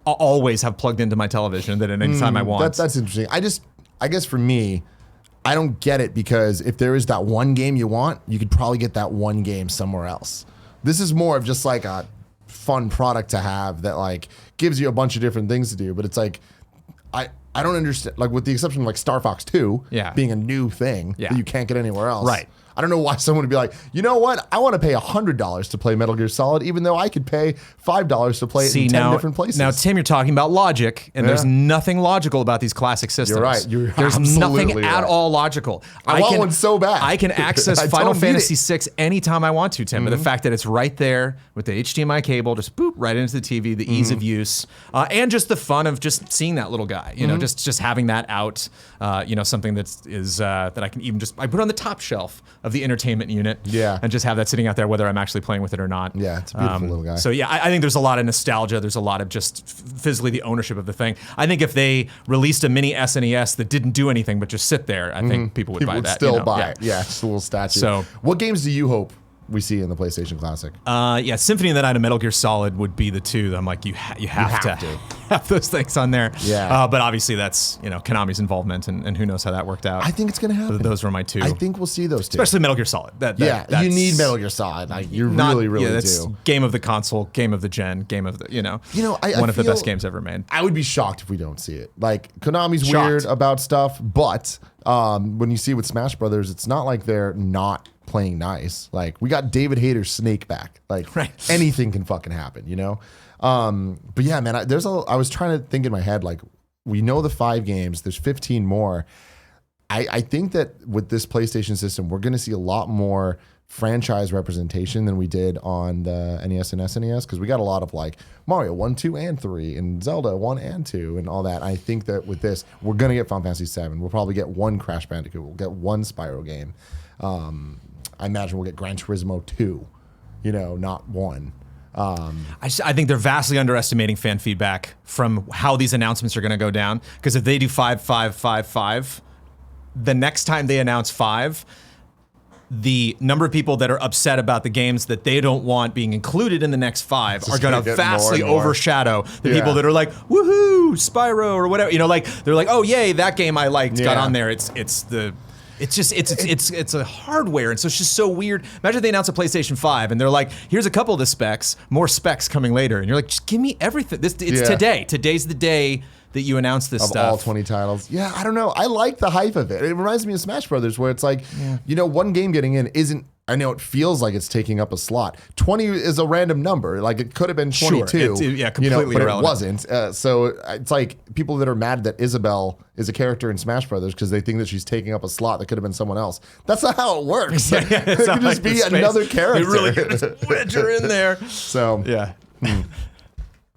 always have plugged into my television that at any time I want. That's interesting. I guess for me, I don't get it, because if there is that one game you want, you could probably get that one game somewhere else. This is more of just like a fun product to have that like gives you a bunch of different things to do. But it's like, I don't understand, like with the exception of like Star Fox 2 being a new thing that you can't get anywhere else. Right. I don't know why someone would be like, you know what? I want to pay $100 to play Metal Gear Solid, even though I could pay $5 to play it in 10 different places. Now, Tim, you're talking about logic, and there's nothing logical about these classic systems. You're right. There's nothing at all logical. I want one so bad. I can access Final Fantasy VI anytime I want to, Tim. But the fact that it's right there with the HDMI cable, just boop, right into the TV, the ease of use, and just the fun of just seeing that little guy, you know, just having that out, you know, something that I can even I put on the top shelf of the entertainment unit, and just have that sitting out there, whether I'm actually playing with it or not. Yeah, it's a beautiful little guy. So yeah, I think there's a lot of nostalgia. There's a lot of just physically the ownership of the thing. I think if they released a mini SNES that didn't do anything but just sit there, I think people would buy that. Still buy it. Yeah, just a little statue. So, what games do you hope we see in the PlayStation Classic? Yeah, Symphony of the Night and Metal Gear Solid would be the two that I'm like, you have to have those things on there. Yeah. But obviously that's, you know, Konami's involvement, and who knows how that worked out. I think it's going to happen. Those were my two. I think we'll see those two. Especially Metal Gear Solid. You need Metal Gear Solid. Like, you really that's do. Game of the console, game of the gen, game of the, one of the best games ever made. I would be shocked if we don't see it. Like, Konami's Shocked. weird about stuff, but when you see with Smash Brothers, it's not like they're not playing nice. Like, we got David Hayter's Snake back. Like, anything can fucking happen, you know? But yeah, man, I was trying to think in my head, like, we know the 5 games, there's 15 more. I think that with this PlayStation system, we're going to see a lot more franchise representation than we did on the NES and SNES, because we got a lot of like Mario 1, 2, and 3, and Zelda 1 and 2, and all that. I think that with this, we're going to get Final Fantasy 7. We'll probably get one Crash Bandicoot. We'll get one Spyro game. I imagine we'll get Gran Turismo 2, you know, not 1. I think they're vastly underestimating fan feedback from how these announcements are going to go down. Because if they do 5, 5, 5, 5, the next time they announce 5, the number of people that are upset about the games that they don't want being included in the next 5 are going to vastly overshadow the people that are like, woohoo, Spyro or whatever. You know, like they're like, oh yay, that game I liked got on there. It's a hardware, and so it's just so weird. Imagine they announce a PlayStation 5, and they're like, "Here's a couple of the specs, more specs coming later," and you're like, "Just give me everything." It's today. Today's the day that you announce this stuff. Of all 20 titles. Yeah, I don't know. I like the hype of it. It reminds me of Smash Brothers, where it's like, you know, one game getting in isn't. I know it feels like it's taking up a slot. 20 is a random number. Like, it could have been 22. Completely but irrelevant. It wasn't. So it's like people that are mad that Isabelle is a character in Smash Brothers because they think that she's taking up a slot that could have been someone else. That's not how it works. It could just like be another character. They really just wedge her in there. So yeah.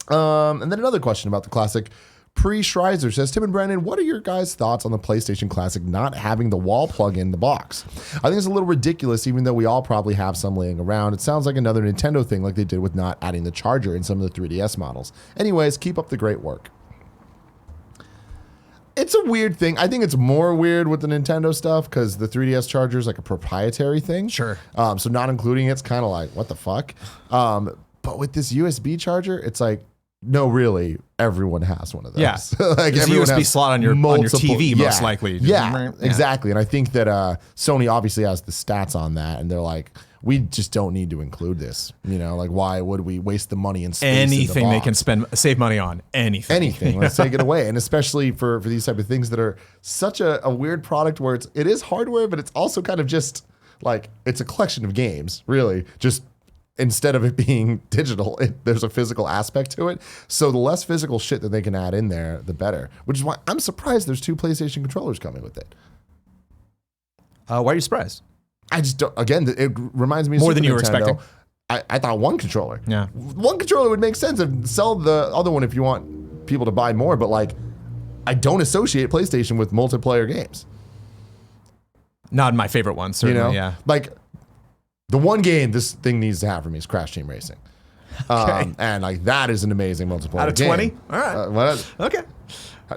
And then another question about the classic. Prescherizer says, Tim and Brandon, what are your guys' thoughts on the PlayStation Classic not having the wall plug in the box? I think it's a little ridiculous, even though we all probably have some laying around. It sounds like another Nintendo thing like they did with not adding the charger in some of the 3DS models. Anyways, keep up the great work. It's a weird thing. I think it's more weird with the Nintendo stuff because the 3DS charger is like a proprietary thing. Sure. So not including it's kind of like, what the fuck? But with this USB charger, it's like, no, really, everyone has one of those. Yeah, like there's a USB slot on your TV, most likely. Yeah, exactly. And I think that Sony obviously has the stats on that, and they're like, we just don't need to include this. You know, like, why would we waste the money and space anything in the they can save money on? Anything. Let's take it away. And especially for these type of things that are such a weird product where it is hardware, but it's also kind of just like, it's a collection of games, really. Just instead of it being digital, there's a physical aspect to it. So the less physical shit that they can add in there, the better. Which is why I'm surprised there's 2 PlayStation controllers coming with it. Why are you surprised? I just don't. Again, it reminds me of more Super than you were Nintendo. expecting. I thought one controller. Yeah, one controller would make sense, and sell the other one if you want people to buy more. But like, I don't associate PlayStation with multiplayer games. Not my favorite one, certainly. You know? Yeah, like. The one game this thing needs to have for me is Crash Team Racing. Okay. And like, that is an amazing multiplayer out of 20? All right. Okay.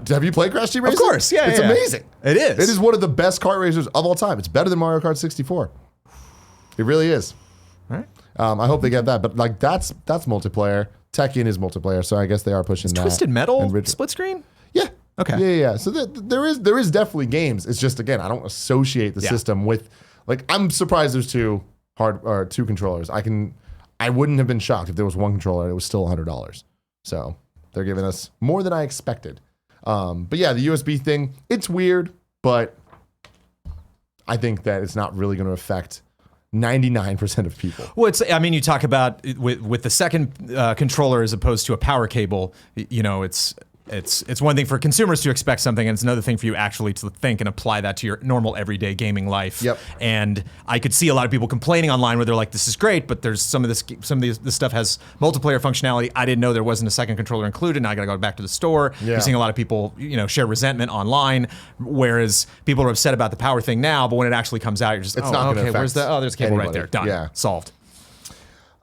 Have you played Crash Team Racing? Of course, yeah. It's amazing. It is. It is one of the best kart racers of all time. It's better than Mario Kart 64. It really is. All right. I hope they get that. But like, that's multiplayer. Tekken is multiplayer, so I guess they are pushing that. Twisted Metal split screen? Yeah. Okay. Yeah. So there is definitely games. It's just, again, I don't associate the system with, like, I'm surprised there's two controllers. I wouldn't have been shocked if there was one controller and it was still $100. So they're giving us more than I expected. But yeah, the USB thing, it's weird, but I think that it's not really going to affect 99% of people. Well, you talk about with the second controller as opposed to a power cable, it's one thing for consumers to expect something, and it's another thing for you actually to think and apply that to your normal everyday gaming life. Yep. And I could see a lot of people complaining online where they're like, "This is great, but there's some of this stuff has multiplayer functionality. I didn't know there wasn't a second controller included. Now I got to go back to the store." Yeah. You're seeing a lot of people, share resentment online, whereas people are upset about the power thing now, but when it actually comes out, you're just, It's not gonna affect where's the? Oh, there's a cable right anybody. there. Done. Yeah. Solved.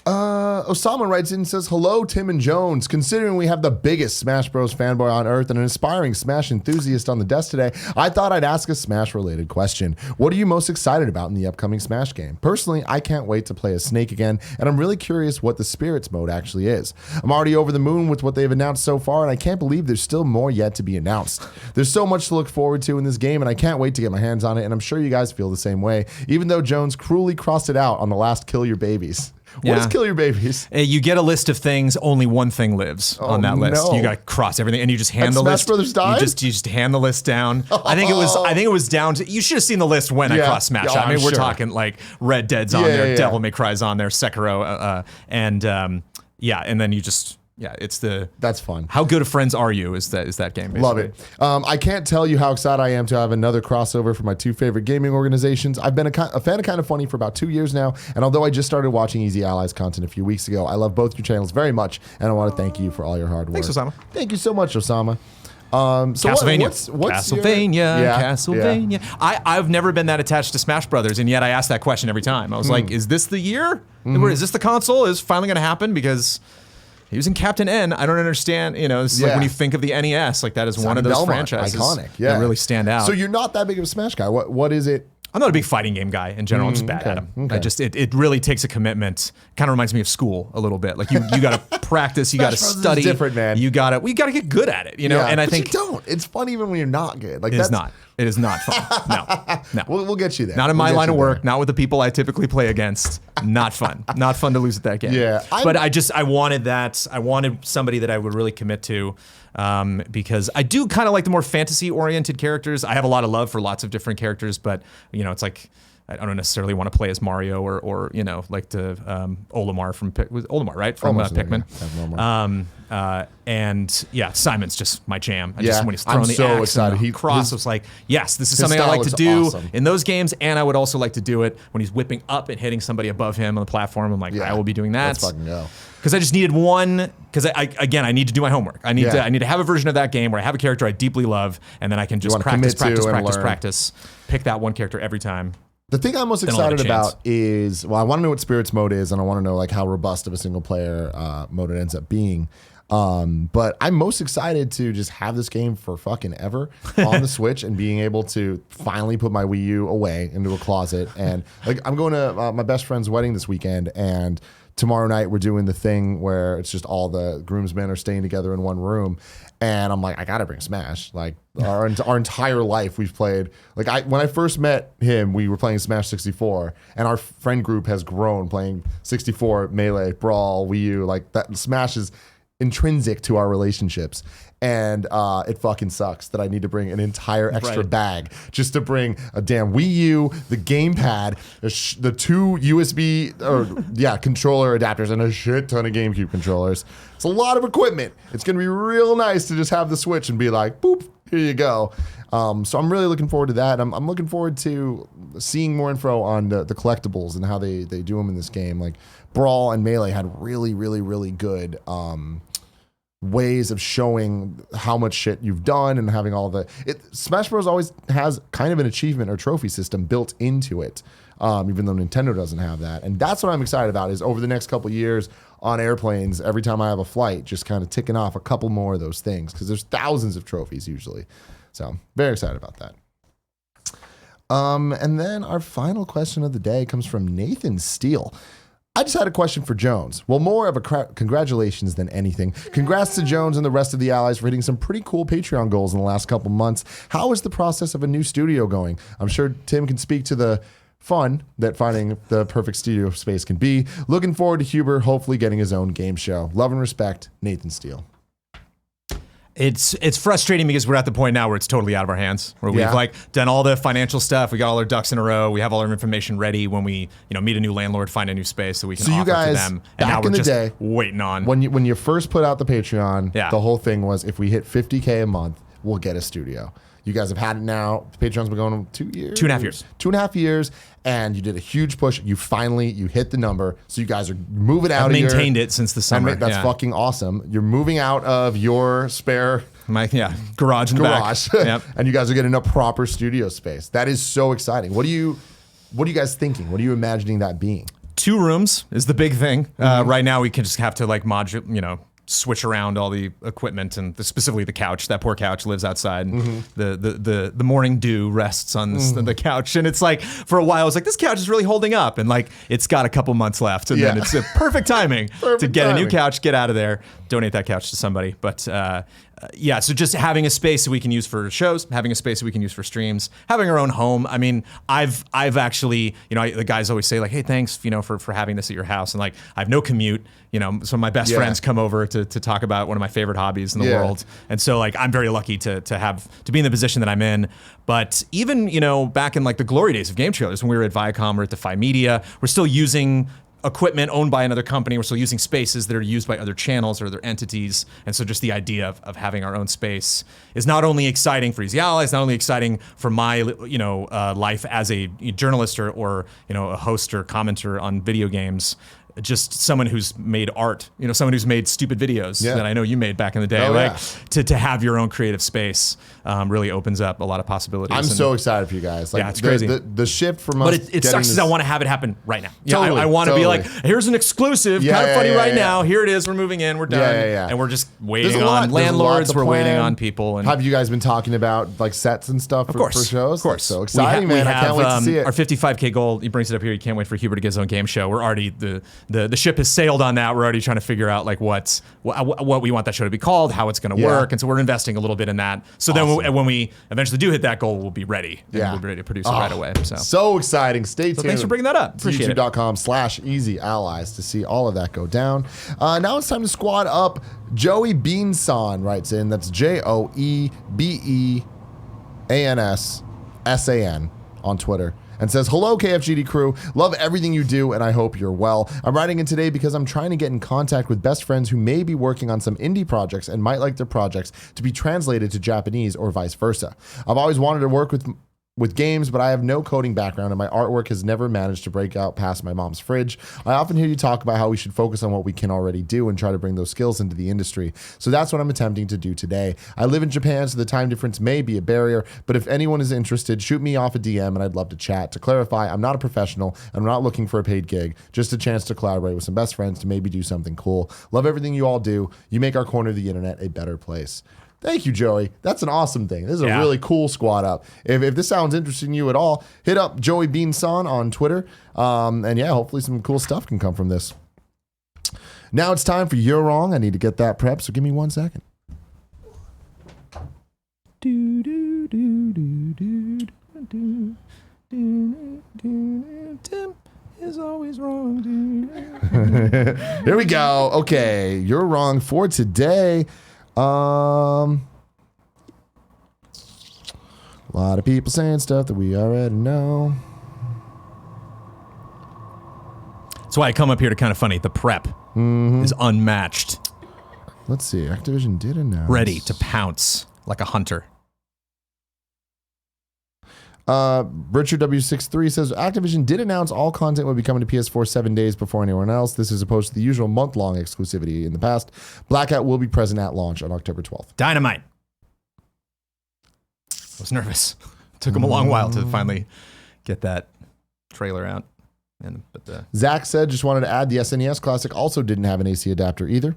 Osama writes in and says, "Hello, Tim and Jones. Considering we have the biggest Smash Bros. Fanboy on earth and an aspiring Smash enthusiast on the desk today, I thought I'd ask a Smash-related question. What are you most excited about in the upcoming Smash game? Personally, I can't wait to play as Snake again, and I'm really curious what the Spirits mode actually is. I'm already over the moon with what they've announced so far, and I can't believe there's still more yet to be announced. There's so much to look forward to in this game, and I can't wait to get my hands on it, and I'm sure you guys feel the same way, even though Jones cruelly crossed it out on the last Kill Your Babies." What is Kill Your Babies? You get a list of things. Only one thing lives on that list. no. You got to cross everything, and you just hand And the Smash list. Brothers died? You just hand the list down. I think it was down to. You should have seen the list when I Yeah. crossed Smash. Yeah, I mean, I'm we're sure. talking like Red Dead's on there, yeah. Devil May Cry's on there, Sekiro, and then you just it's the. That's fun. How good of friends are you? Is that game? Basically. Love it. I can't tell you how excited I am to have another crossover for my two favorite gaming organizations. I've been a fan of Kind of Funny for about 2 years now, and although I just started watching Easy Allies content a few weeks ago, I love both your channels very much, and I want to thank you for all your hard work. Thanks, Osama. Thank you so much, Osama. So Castlevania. what's Castlevania. Yeah. I've never been that attached to Smash Brothers, and yet I ask that question every time. I was like, is this the year? Is this the console? Is it finally going to happen? Because he was in Captain N. I don't understand. This is like when you think of the NES, like that is one of those Belmont, franchises iconic, that really stand out. So you're not that big of a Smash guy. What is it? I'm not a big fighting game guy in general. I'm just bad at them. Okay. It really takes a commitment. Kind of reminds me of school a little bit. Like you got to practice, you got to Smash Brothers is study. different, man. We got to get good at it. Yeah, and I but think you don't. It's fun even when you're not good. Like it is not. It is not fun. No. We'll get you there. Not in We'll my get line you of work, there. not with the people I typically play against. Not fun. Not fun to lose at that game. Yeah, but I wanted that. I wanted somebody that I would really commit to because I do kind of like the more fantasy-oriented characters. I have a lot of love for lots of different characters, but it's like I don't necessarily want to play as Mario or like the Olimar from Olimar, right? From Pikmin. And yeah, Simon's just my jam. Just when he's throwing the axe excited. and the cross, I was like, yes, this is his something I style like to looks do awesome. in those games, and I would also like to do it when he's whipping up and hitting somebody above him on the platform. I'm like, I will be doing that. Let's fucking go. Because I just needed one. Because I need to do my homework. I need to have a version of that game where I have a character I deeply love, and then I can just practice, pick that one character every time. The thing I'm most excited about is, I want to know what Spirits mode is, and I want to know like how robust of a single player mode it ends up being. But I'm most excited to just have this game for fucking ever on the Switch and being able to finally put my Wii U away into a closet. And like I'm going to my best friend's wedding this weekend, and tomorrow night we're doing the thing where it's just all the groomsmen are staying together in one room. And I'm like, I gotta bring Smash. Like our entire life we've played. Like when I first met him, we were playing Smash 64, and our friend group has grown playing 64, Melee, Brawl, Wii U. Like that Smash is intrinsic to our relationships. And it fucking sucks that I need to bring an entire extra bag just to bring a damn Wii U, the gamepad, the two USB controller adapters, and a shit ton of GameCube controllers. It's a lot of equipment. It's gonna be real nice to just have the Switch and be like, boop, here you go. So I'm really looking forward to that. I'm looking forward to seeing more info on the collectibles and how they do them in this game. Like Brawl and Melee had really, really, really good ways of showing how much shit you've done and having all Smash Bros. Always has kind of an achievement or trophy system built into it, even though Nintendo doesn't have that. And that's what I'm excited about is over the next couple years on airplanes, every time I have a flight, just kind of ticking off a couple more of those things because there's thousands of trophies usually. So very excited about that. And then our final question of the day comes from Nathan Steele. I just had a question for Jones. Well, more of a congratulations than anything. Congrats to Jones and the rest of the allies for hitting some pretty cool Patreon goals in the last couple months. How is the process of a new studio going? I'm sure Tim can speak to the fun that finding the perfect studio space can be. Looking forward to Huber hopefully getting his own game show. Love and respect, Nathan Steele. It's frustrating because we're at the point now where it's totally out of our hands, where we've like done all the financial stuff. We got all our ducks in a row. We have all our information ready when we, meet a new landlord, find a new space so we can offer to them. And now we're just waiting on. When you first put out the Patreon, the whole thing was if we hit 50K a month, we'll get a studio. You guys have had it now. The Patreon's been going on 2 years. 2.5 years. 2.5 years. And you did a huge push. You hit the number. So you guys are moving out I've maintained it since the summer. That's fucking awesome. You're moving out of your spare garage in the back. Yep. And you guys are getting a proper studio space. That is so exciting. What are you guys thinking? What are you imagining that being? 2 rooms is the big thing. Right now we can just have to switch around all the equipment and specifically the couch. That poor couch lives outside. And the morning dew rests on the couch, and it's like for a while I was like, this couch is really holding up, and like it's got a couple months left, and then it's a perfect timing to get a new couch, get out of there, donate that couch to somebody. But so just having a space that we can use for shows, having a space that we can use for streams, having our own home. I mean, I've actually, the guys always say like, hey, thanks, for having this at your house. And like, I have no commute, some of my best friends come over to talk about one of my favorite hobbies in the world. And so like, I'm very lucky to be in the position that I'm in. But even, back in like the glory days of game trailers, when we were at Viacom or at Defy Media, we're still using equipment owned by another company. We're still using spaces that are used by other channels or other entities. And so just the idea of having our own space is not only exciting for Easy Allies, not only exciting for my, life as a journalist or a host or commenter on video games, just someone who's made art, someone who's made stupid videos that I know you made back in the day, to have your own creative space really opens up a lot of possibilities. I'm so excited for you guys. Like, it's crazy. The shift from us. But it sucks because I want to have it happen right now. Totally, I want to be like, here's an exclusive, kind of funny right now. Here it is. We're moving in. We're done. And we're just waiting on landlords. We're waiting on people. And have you guys been talking about like sets and stuff for shows? Of course. So exciting, man. I can't wait to see it. Our 55K goal, he brings it up here. You can't wait for Huber to get his own game show. We're already, the ship has sailed on that. We're already trying to figure out like what we want that show to be called, how it's going to work. And so we're investing a little bit in that. So then when we eventually do hit that goal, we'll be ready. And we'll be ready to produce it right away. So exciting. Stay tuned. Thanks for bringing that up. Appreciate it. YouTube.com/Easy Allies to see all of that go down. Now it's time to squad up. Joey Beansan writes in. That's JoeBeansansan on Twitter. And says, hello, KFGD crew. Love everything you do, and I hope you're well. I'm writing in today because I'm trying to get in contact with best friends who may be working on some indie projects and might like their projects to be translated to Japanese or vice versa. I've always wanted to work with games, but I have no coding background and my artwork has never managed to break out past my mom's fridge. I often hear you talk about how we should focus on what we can already do and try to bring those skills into the industry. So that's what I'm attempting to do today. I live in Japan, so the time difference may be a barrier, but if anyone is interested, shoot me off a DM and I'd love to chat. To clarify, I'm not a professional and I'm not looking for a paid gig, just a chance to collaborate with some best friends to maybe do something cool. Love everything you all do. You make our corner of the internet a better place. Thank you, Joey. That's an awesome thing. This is a really cool squad up. If this sounds interesting to you at all, hit up Joey Beansan on Twitter. And hopefully some cool stuff can come from this. Now it's time for You're Wrong. I need to get that prepped, so give me 1 second. Tim is always wrong. Here we go. Okay, You're Wrong for today. A lot of people saying stuff that we already know. That's why I come up here to Kind of Funny. The prep is unmatched. Let's see. Activision did announce. Ready to pounce like a hunter. Richard W63 says Activision did announce all content would be coming to PS4 7 days before anyone else. This is opposed to the usual month-long exclusivity in the past. Blackout will be present at launch on October 12th. Dynamite. I was nervous. It took them a long while to finally get that trailer out. Zach said, just wanted to add the SNES Classic also didn't have an AC adapter either.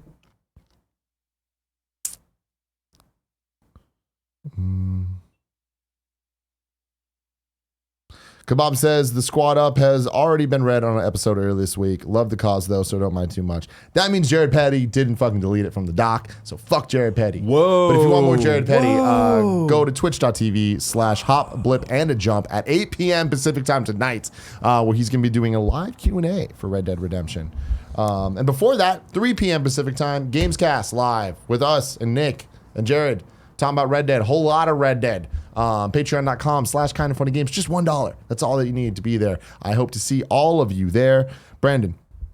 Kebab says the squad up has already been read on an episode earlier this week. Love the cause though, so don't mind too much. That means Jared Petty didn't fucking delete it from the doc, so fuck Jared Petty. Whoa. But if you want more Jared Petty, go to twitch.tv/hop, blip, and a jump at 8 p.m. Pacific time tonight, where he's going to be doing a live Q&A for Red Dead Redemption. And before that, 3 p.m. Pacific time, Gamescast live with us and Nick and Jared talking about Red Dead, a whole lot of Red Dead. Patreon.com/kindoffunnygames, just $1. That's all that you need to be there. I hope to see all of you there. Brandon,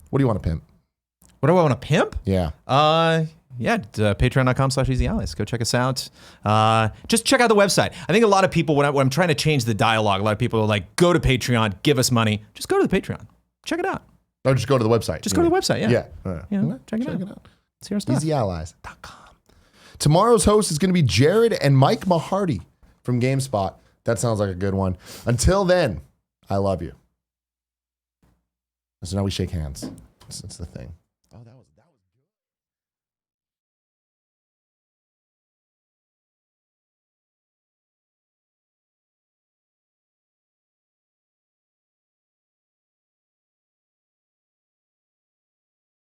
what do you want to pimp? What do I want to pimp? Yeah. Patreon.com/easyallies. Go check us out. Just check out the website. I think a lot of people, when I'm trying to change the dialogue, a lot of people are like, go to Patreon, give us money. Just go to the Patreon. Check it out. Or just go to the website. Just go to the website, yeah. Yeah. Check it out. See our stuff. EasyAllies.com. Tomorrow's host is going to be Jared and Mike Mahardy from GameSpot. That sounds like a good one. Until then, I love you. So now we shake hands. That's the thing. Oh, that was